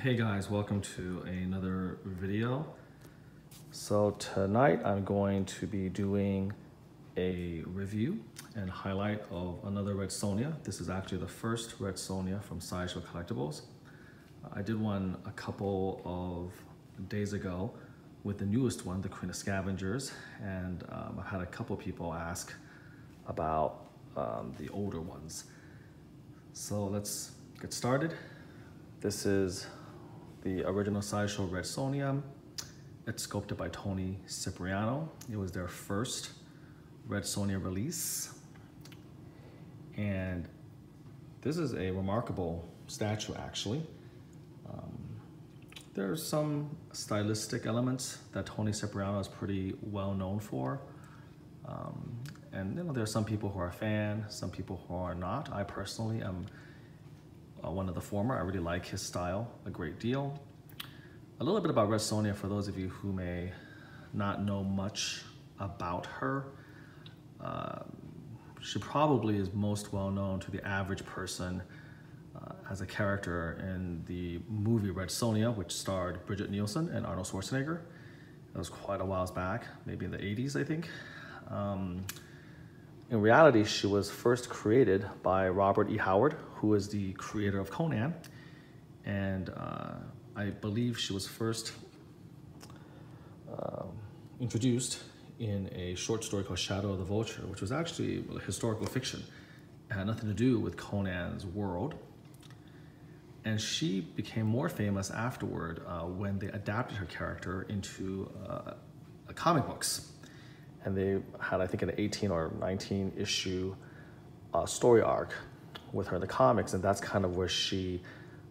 Hey guys, welcome to another video. So tonight I'm going to be doing a review and highlight of another Red Sonja. This is actually the first Red Sonja from Sideshow Collectibles. I did one a couple of days ago with the newest one, the Queen of Scavengers, and I've had a couple people ask about the older ones. So let's get started. This is the original Sideshow Red Sonja. It's sculpted by Tony Cipriano. It was their first Red Sonja release. And this is a remarkable statue, actually. There's some stylistic elements that Tony Cipriano is pretty well known for. And there are some people who are a fan, some people who are not. I personally am one of the former. I really like his style a great deal. A little bit about Red Sonja for those of you who may not know much about her. She probably is most well known to the average person as a character in the movie Red Sonja, which starred Bridget Nielsen and Arnold Schwarzenegger. That was quite a while back, maybe in the 80s, I think. In reality, she was first created by Robert E. Howard, who is the creator of Conan. And I believe she was first introduced in a short story called Shadow of the Vulture, which was actually historical fiction. It had nothing to do with Conan's world. And she became more famous afterward when they adapted her character into comic books. And they had, I think, an 18 or 19 issue story arc with her in the comics. And that's kind of where she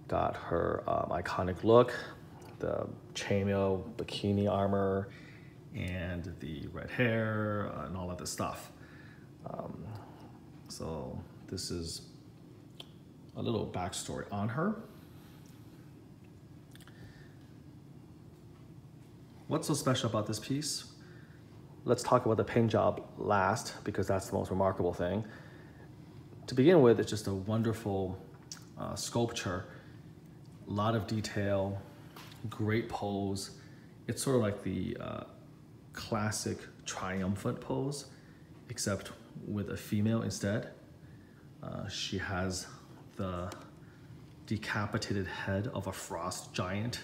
got her iconic look, the chainmail bikini armor, and the red hair, and all of this stuff. So this is a little backstory on her. What's so special about this piece? Let's talk about the paint job last, because that's the most remarkable thing. To begin with, it's just a wonderful sculpture. A lot of detail, great pose. It's sort of like the classic triumphant pose, except with a female instead. She has the decapitated head of a frost giant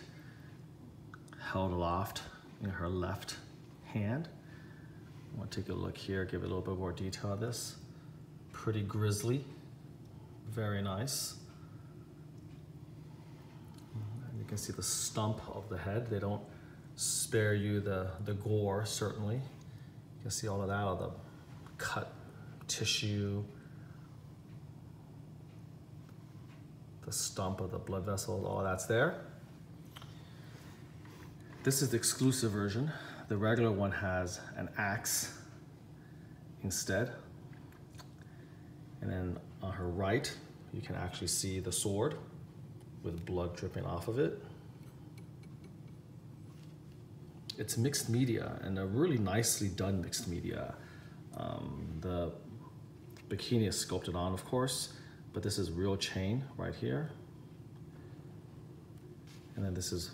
held aloft in her left hand. I want to take a look here, give it a little bit more detail of this. Pretty grisly, very nice. And you can see the stump of the head. They don't spare you the gore, certainly. You can see all of that, all the cut tissue, the stump of the blood vessels, all of that's there. This is the exclusive version. The regular one has an axe instead. And then on her right, you can actually see the sword with blood dripping off of it. It's mixed media, and a really nicely done mixed media. The bikini is sculpted on, of course, but this is real chain right here. And then this is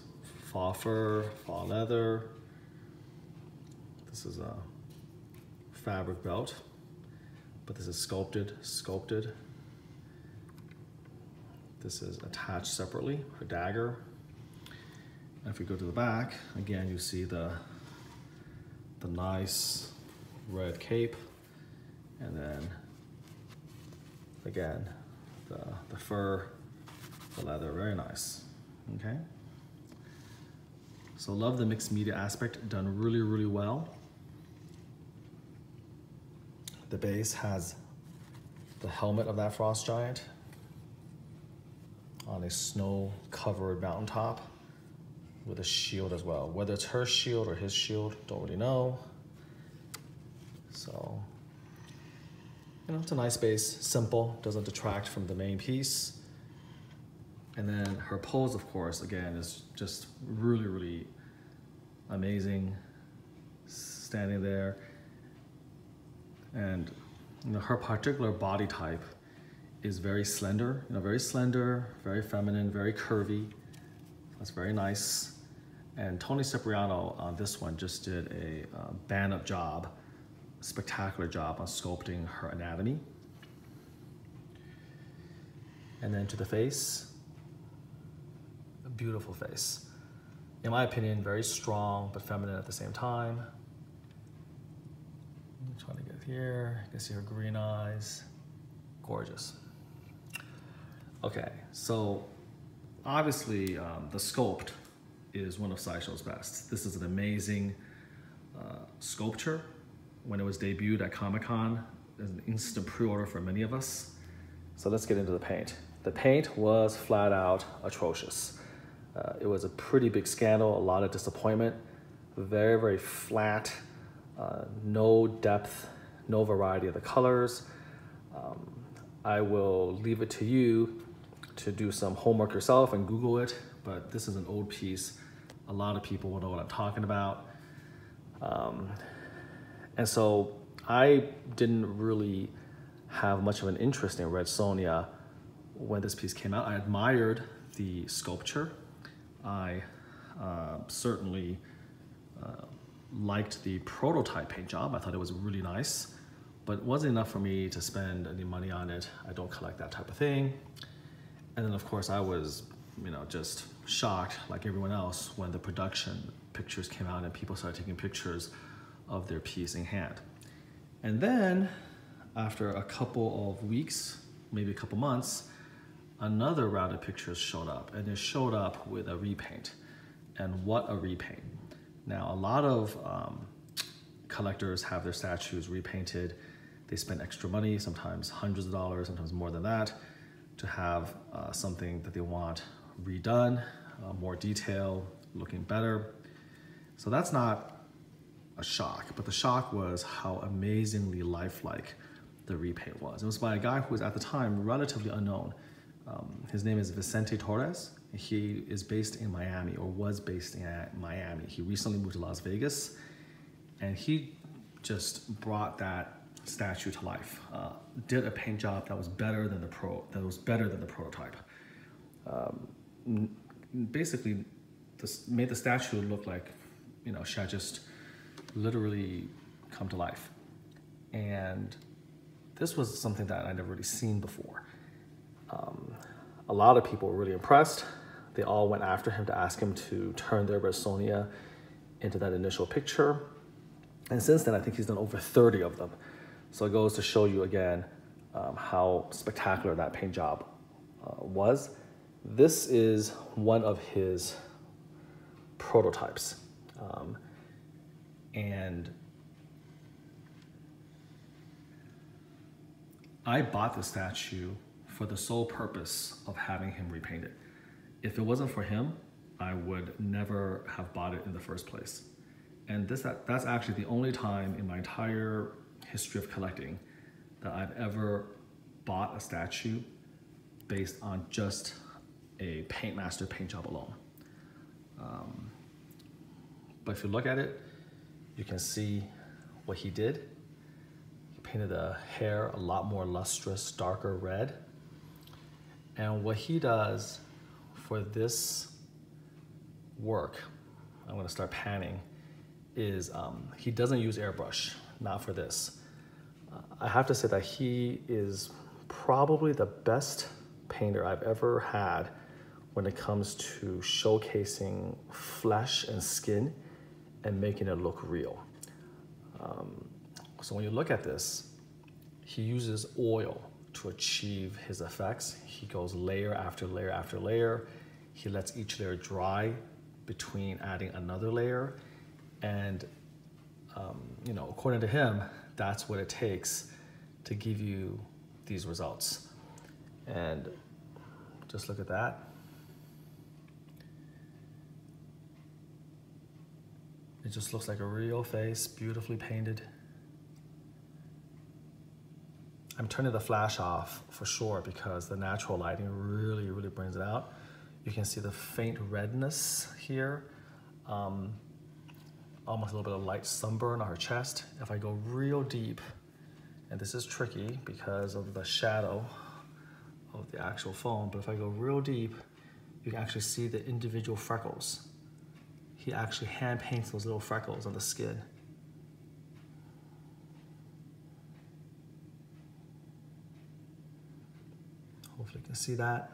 faux fur, faux leather. This is a fabric belt, but this is sculpted. This is attached separately, her dagger. And if we go to the back, again, you see the nice red cape, and then again, the fur, the leather, very nice, okay? So love the mixed media aspect, done really, really well. The base has the helmet of that frost giant on a snow-covered mountaintop with a shield as well. Whether it's her shield or his shield, don't really know. So, it's a nice base, simple, doesn't detract from the main piece. And then her pose, of course, again, is just really, really amazing. Standing there. And her particular body type is very slender, very feminine, very curvy. That's very nice. And Tony Cipriano on this one just did a band-up job, spectacular job on sculpting her anatomy. And then to the face, a beautiful face. In my opinion, very strong but feminine at the same time. I'm trying to get here, you can see her green eyes, gorgeous. Okay, so obviously the sculpt is one of Sideshow's best. This is an amazing sculpture. When it was debuted at Comic-Con, it was an instant pre-order for many of us. So let's get into the paint. The paint was flat out atrocious. It was a pretty big scandal, a lot of disappointment, very, very flat, no depth, no variety of the colors. I will leave it to you to do some homework yourself and Google it, but this is an old piece. A lot of people will know what I'm talking about. And so I didn't really have much of an interest in Red Sonja when this piece came out. I admired the sculpture. I certainly liked the prototype paint job. I thought it was really nice, but it wasn't enough for me to spend any money on it. I don't collect that type of thing. And then of course I was, just shocked like everyone else when the production pictures came out and people started taking pictures of their piece in hand. And then after a couple of weeks, maybe a couple months, another round of pictures showed up, and it showed up with a repaint. And what a repaint. Now, a lot of collectors have their statues repainted. They spend extra money, sometimes hundreds of dollars, sometimes more than that, to have something that they want redone, more detail, looking better. So that's not a shock, but the shock was how amazingly lifelike the repaint was. It was by a guy who was at the time relatively unknown. His name is Vicente Torres. He is based in Miami, or was based in Miami. He recently moved to Las Vegas, and he just brought that statue to life. Did a paint job that was better than the prototype. Basically, made the statue look like, she had just literally come to life. And this was something that I'd never really seen before. A lot of people were really impressed. They all went after him to ask him to turn their Red Sonja into that initial picture. And since then, I think he's done over 30 of them. So it goes to show you again how spectacular that paint job was. This is one of his prototypes. And I bought the statue for the sole purpose of having him repainted. If it wasn't for him, I would never have bought it in the first place. And that's actually the only time in my entire history of collecting that I've ever bought a statue based on just a Paintmaster paint job alone. But if you look at it, you can see what he did. He painted the hair a lot more lustrous, darker red. And what he does for this work, I'm gonna start panning, is he doesn't use airbrush, not for this. I have to say that he is probably the best painter I've ever had when it comes to showcasing flesh and skin and making it look real. So when you look at this, he uses oil to achieve his effects. He goes layer after layer after layer. He lets each layer dry between adding another layer. And according to him, that's what it takes to give you these results. And just look at that. It just looks like a real face, beautifully painted. I'm turning the flash off for sure because the natural lighting really, really brings it out. You can see the faint redness here. Almost a little bit of light sunburn on her chest. If I go real deep, and this is tricky because of the shadow of the actual foam, but if I go real deep, you can actually see the individual freckles. He actually hand paints those little freckles on the skin. Hopefully you can see that.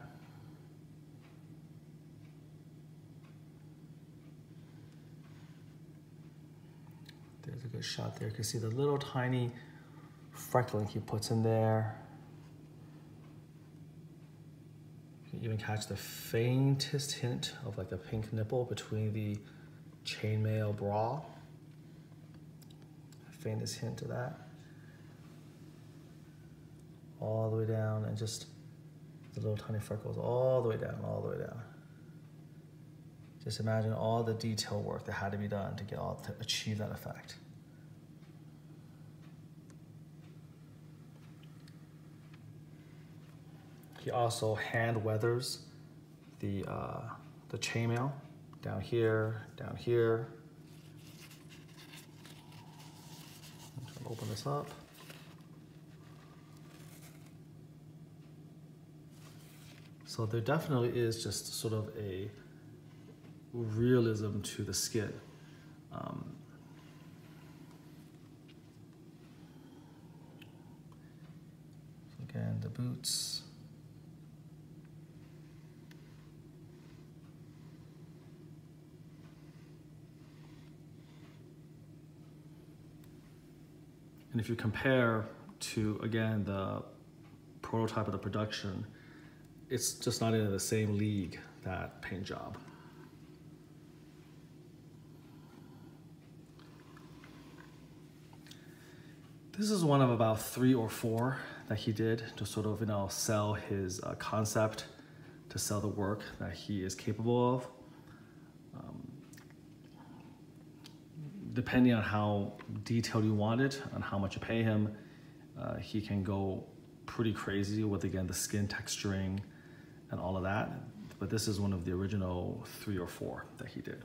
There's a good shot there. You can see the little tiny freckling he puts in there. You can even catch the faintest hint of like a pink nipple between the chainmail bra. Faintest hint of that. All the way down, and just the little tiny freckles all the way down, all the way down. Just imagine all the detail work that had to be done to achieve that effect. He also hand weathers the chainmail down here, down here. I'm trying to open this up. So there definitely is just sort of a realism to the skin. Again, the boots. And if you compare to, again, the prototype of the production, it's just not in the same league, that paint job. This is one of about 3 or 4 that he did to sort of, sell his concept, to sell the work that he is capable of. Depending on how detailed you want it, and how much you pay him, he can go pretty crazy with, again, the skin texturing and all of that. But this is one of the original 3 or 4 that he did.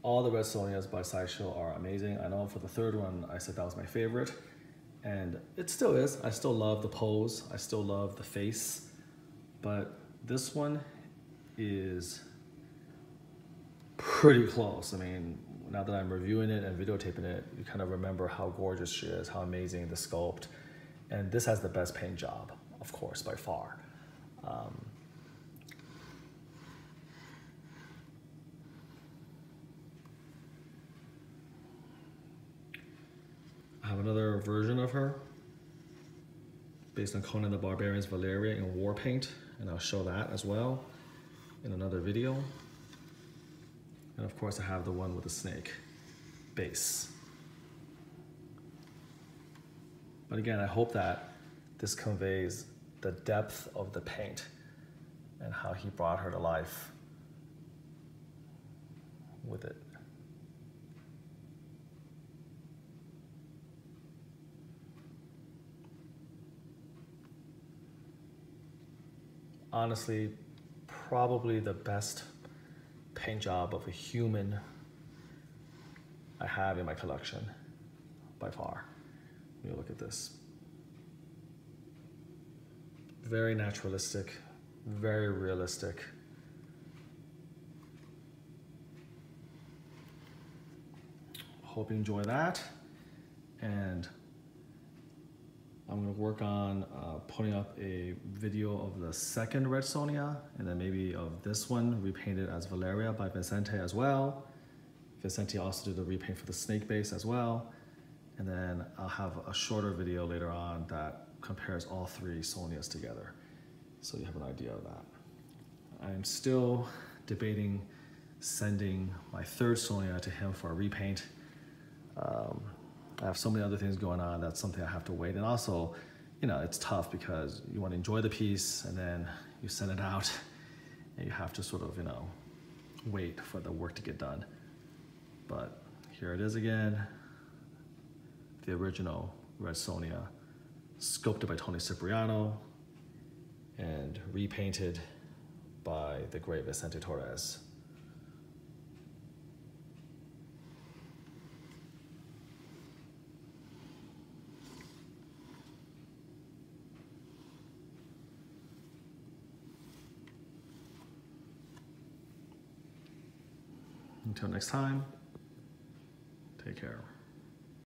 All the Red Sonjas by Sideshow are amazing. I know for the 3rd one, I said that was my favorite. And it still is. I still love the pose. I still love the face. But this one is pretty close. I mean, now that I'm reviewing it and videotaping it, you kind of remember how gorgeous she is, how amazing the sculpt. And this has the best paint job, of course, by far. I have another version of her based on Conan the Barbarian's Valeria in war paint, and I'll show that as well in another video. And of course I have the one with the snake base. But again, I hope that this conveys the depth of the paint and how he brought her to life with it. Honestly, probably the best paint job of a human I have in my collection, by far. When you look at this. Very naturalistic, very realistic. Hope you enjoy that. And I'm gonna work on putting up a video of the 2nd Red Sonja, and then maybe of this one, repainted as Valeria by Vicente as well. Vicente also did a repaint for the snake base as well. And then I'll have a shorter video later on that compares all 3 Sonjas together, so you have an idea of that. I'm still debating sending my 3rd Sonja to him for a repaint. I have so many other things going on. That's something I have to wait. And also, it's tough because you want to enjoy the piece and then you send it out and you have to sort of, wait for the work to get done. But here it is again. The original Red Sonja, sculpted by Tony Cipriano and repainted by the great Vicente Torres. Until next time, take care.